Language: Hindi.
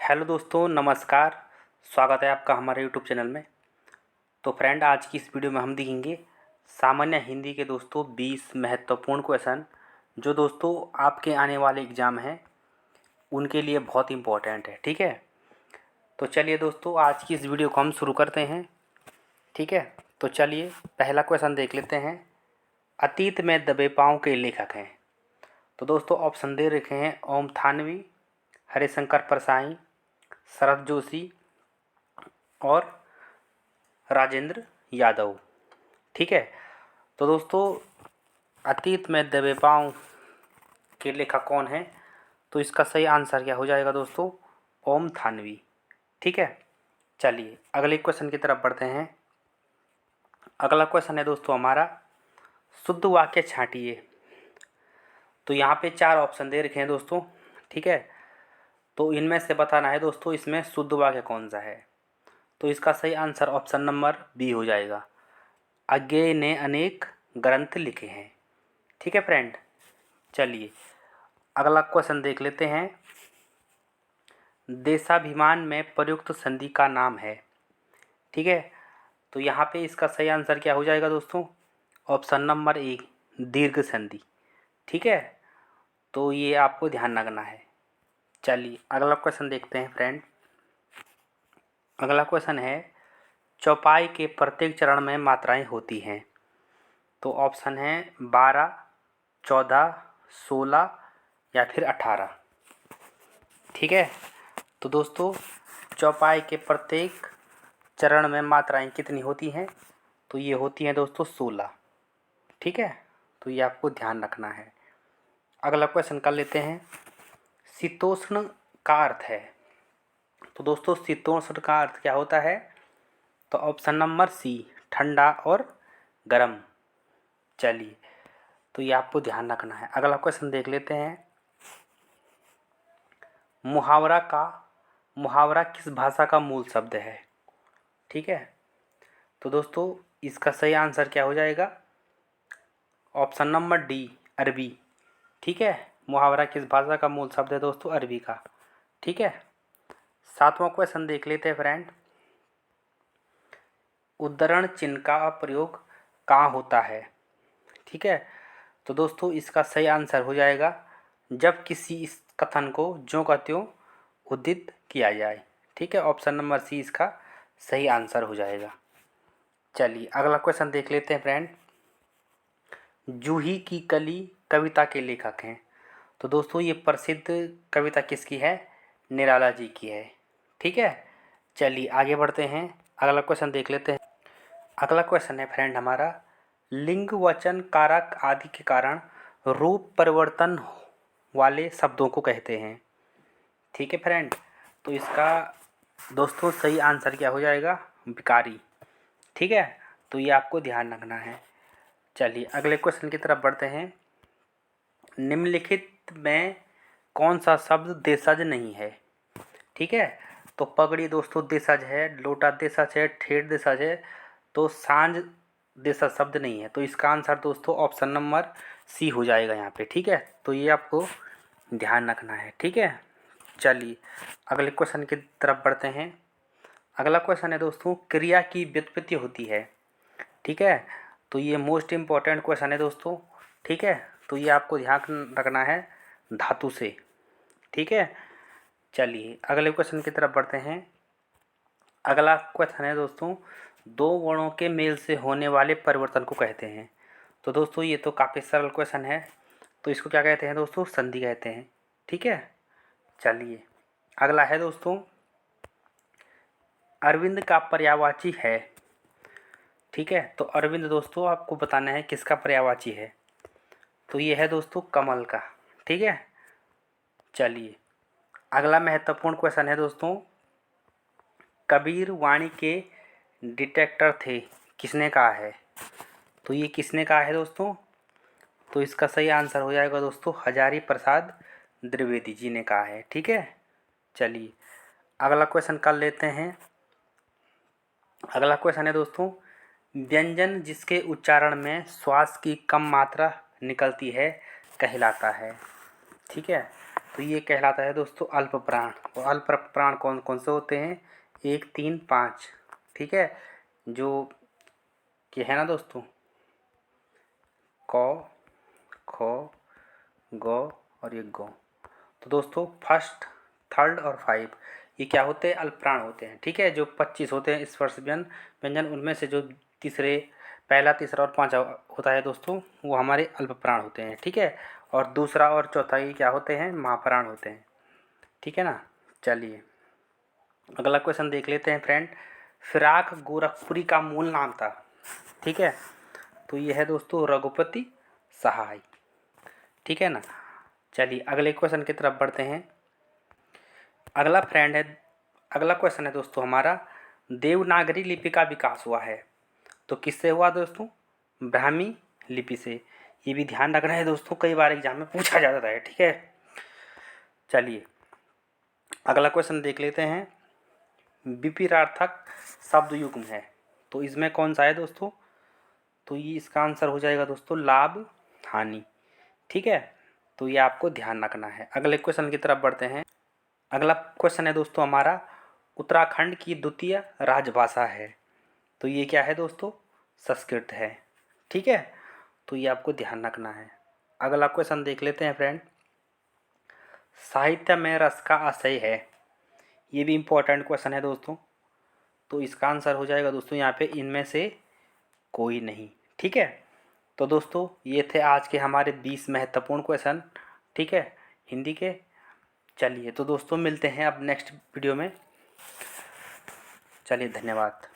हेलो दोस्तों, नमस्कार। स्वागत है आपका हमारे यूट्यूब चैनल में। तो फ्रेंड, आज की इस वीडियो में हम देखेंगे सामान्य हिंदी के दोस्तों 20 महत्वपूर्ण क्वेश्चन जो दोस्तों आपके आने वाले एग्ज़ाम हैं उनके लिए बहुत इम्पोर्टेंट है। ठीक है, तो चलिए दोस्तों आज की इस वीडियो को हम शुरू करते हैं। ठीक है, तो चलिए पहला क्वेश्चन देख लेते हैं। अतीत में दबे पाँव के लेखक हैं। तो दोस्तों ऑप्शन दे रखे हैं ओम थानवी, हरिशंकर परसाई, शरद जोशी और राजेंद्र यादव। ठीक है, तो दोस्तों अतीत में दबे पाँव के लेखक कौन है? तो इसका सही आंसर क्या हो जाएगा दोस्तों? ओम थानवी। ठीक है, चलिए अगले क्वेश्चन की तरफ बढ़ते हैं। अगला क्वेश्चन है दोस्तों हमारा, शुद्ध वाक्य छांटिए। तो यहाँ पे 4 ऑप्शन दे रखे हैं दोस्तों। ठीक है, तो इनमें से बताना है दोस्तों इसमें शुद्ध वाक्य कौन सा है। तो इसका सही आंसर ऑप्शन नंबर बी हो जाएगा। अज्ञेय ने अनेक ग्रंथ लिखे हैं। ठीक है फ्रेंड, चलिए अगला क्वेश्चन देख लेते हैं। देशाभिमान में प्रयुक्त संधि का नाम है। ठीक है, तो यहाँ पे इसका सही आंसर क्या हो जाएगा दोस्तों? ऑप्शन नंबर ए, दीर्घ संधि। ठीक है, तो ये आपको ध्यान रखना है। चलिए अगला क्वेश्चन देखते हैं फ्रेंड। अगला क्वेश्चन है, चौपाई के प्रत्येक चरण में मात्राएं होती हैं। तो ऑप्शन है 12, 14, 16 या फिर 18। ठीक है, तो दोस्तों चौपाई के प्रत्येक चरण में मात्राएं कितनी होती हैं? तो ये होती हैं दोस्तों 16। ठीक है, तो ये आपको ध्यान रखना है। अगला क्वेश्चन कर लेते हैं, शीतोष्ण का अर्थ है। तो दोस्तों शीतोष्ण का अर्थ क्या होता है? तो ऑप्शन नंबर सी, ठंडा और गर्म। चलिए, तो ये आपको ध्यान रखना है। अगला क्वेश्चन देख लेते हैं, मुहावरा किस भाषा का मूल शब्द है? ठीक है, तो दोस्तों इसका सही आंसर क्या हो जाएगा? ऑप्शन नंबर डी, अरबी। ठीक है, मुहावरा किस भाषा का मूल शब्द है दोस्तों? अरबी का। ठीक है, 7वां क्वेश्चन देख लेते हैं फ्रेंड। उद्धरण चिन्ह का प्रयोग कहाँ होता है? ठीक है, तो दोस्तों इसका सही आंसर हो जाएगा जब किसी इस कथन को ज्यों का त्यों उद्धृत किया जाए। ठीक है, ऑप्शन नंबर सी इसका सही आंसर हो जाएगा। चलिए अगला क्वेश्चन देख लेते हैं फ्रेंड। जूही की कली कविता के लेखक हैं। तो दोस्तों ये प्रसिद्ध कविता किसकी है? निराला जी की है। ठीक है, चलिए आगे बढ़ते हैं। अगला क्वेश्चन देख लेते हैं। अगला क्वेश्चन है फ्रेंड हमारा, लिंग वचन कारक आदि के कारण रूप परिवर्तन वाले शब्दों को कहते हैं। ठीक है फ्रेंड, तो इसका दोस्तों सही आंसर क्या हो जाएगा? विकारी। ठीक है, तो ये आपको ध्यान रखना है। चलिए अगले क्वेश्चन की तरफ बढ़ते हैं। निम्नलिखित में कौन सा शब्द देशज नहीं है? ठीक है, तो पगड़ी दोस्तों देशज है, लोटा देशज है, ठेठ देशज है, तो सांझ देशज शब्द नहीं है। तो इसका आंसर दोस्तों ऑप्शन नंबर सी हो जाएगा यहाँ पे। ठीक है, तो ये आपको ध्यान रखना है। ठीक है, चलिए अगले क्वेश्चन की तरफ बढ़ते हैं। अगला क्वेश्चन है दोस्तों, क्रिया की व्युत्पत्ति होती है। ठीक है, तो ये मोस्ट इम्पॉर्टेंट क्वेश्चन है दोस्तों। ठीक है, तो ये आपको ध्यान रखना है धातु से। ठीक है, चलिए अगले क्वेश्चन की तरफ बढ़ते हैं। अगला क्वेश्चन है दोस्तों, दो वर्णों के मेल से होने वाले परिवर्तन को कहते हैं। तो दोस्तों ये तो काफ़ी सरल क्वेश्चन है, तो इसको क्या कहते हैं दोस्तों? संधि कहते हैं। ठीक है, चलिए अगला है दोस्तों, अरविंद का पर्यायवाची है। ठीक है, तो अरविंद दोस्तों आपको बताना है किसका पर्यायवाची है। तो ये है दोस्तों कमल का। ठीक है, चलिए अगला महत्वपूर्ण क्वेश्चन है दोस्तों, कबीर वाणी के डिटेक्टर थे, किसने कहा है? तो ये किसने कहा है दोस्तों? तो इसका सही आंसर हो जाएगा दोस्तों हजारी प्रसाद द्विवेदी जी ने कहा है। ठीक है, चलिए अगला क्वेश्चन कर लेते हैं। अगला क्वेश्चन है दोस्तों, व्यंजन जिसके उच्चारण में श्वास की कम मात्रा निकलती है कहलाता है। ठीक है, तो ये कहलाता है दोस्तों अल्प प्राण। और अल्प प्राण कौन कौन से होते हैं? 1, 3, 5। ठीक है, जो ये है ना दोस्तों, क, ख, ग और ये गौ। तो दोस्तों फर्स्ट, थर्ड और 5 ये क्या होते हैं? अल्प प्राण होते हैं। ठीक है, जो 25 होते हैं स्पर्श व्यंजन, उनमें से जो तीसरे, पहला, तीसरा और पांचवा होता है दोस्तों, वो हमारे अल्प प्राण होते हैं। ठीक है, और दूसरा और चौथा ये क्या होते हैं? महाप्राण होते हैं। ठीक है ना। चलिए अगला क्वेश्चन देख लेते हैं फ्रेंड। फिराक गोरखपुरी का मूल नाम था। ठीक है, तो ये है दोस्तों रघुपति सहाय। ठीक है ना। चलिए अगले क्वेश्चन की तरफ बढ़ते हैं। अगला क्वेश्चन है दोस्तों हमारा, देवनागरी लिपि का विकास हुआ है तो किससे हुआ दोस्तों? ब्राह्मी लिपि से। ये भी ध्यान रखना है दोस्तों, कई बार एग्जाम में पूछा जाता है। ठीक है, चलिए अगला क्वेश्चन देख लेते हैं। विपरीतार्थक शब्द युग्म है तो इसमें कौन सा है दोस्तों? तो ये इसका आंसर हो जाएगा दोस्तों लाभ हानि। ठीक है, तो ये आपको ध्यान रखना है। अगले क्वेश्चन की तरफ बढ़ते हैं। अगला क्वेश्चन है दोस्तों हमारा, उत्तराखंड की द्वितीय राजभाषा है तो ये क्या है दोस्तों? संस्कृत है। ठीक है, तो ये आपको ध्यान रखना है। अगला क्वेश्चन देख लेते हैं फ्रेंड। साहित्य में रस का आशय है, ये भी इम्पोर्टेंट क्वेश्चन है दोस्तों। तो इसका आंसर हो जाएगा दोस्तों यहाँ पे इनमें से कोई नहीं। ठीक है, तो दोस्तों ये थे आज के हमारे 20 महत्वपूर्ण क्वेश्चन। ठीक है, हिंदी के। चलिए तो दोस्तों मिलते हैं अब नेक्स्ट वीडियो में। चलिए धन्यवाद।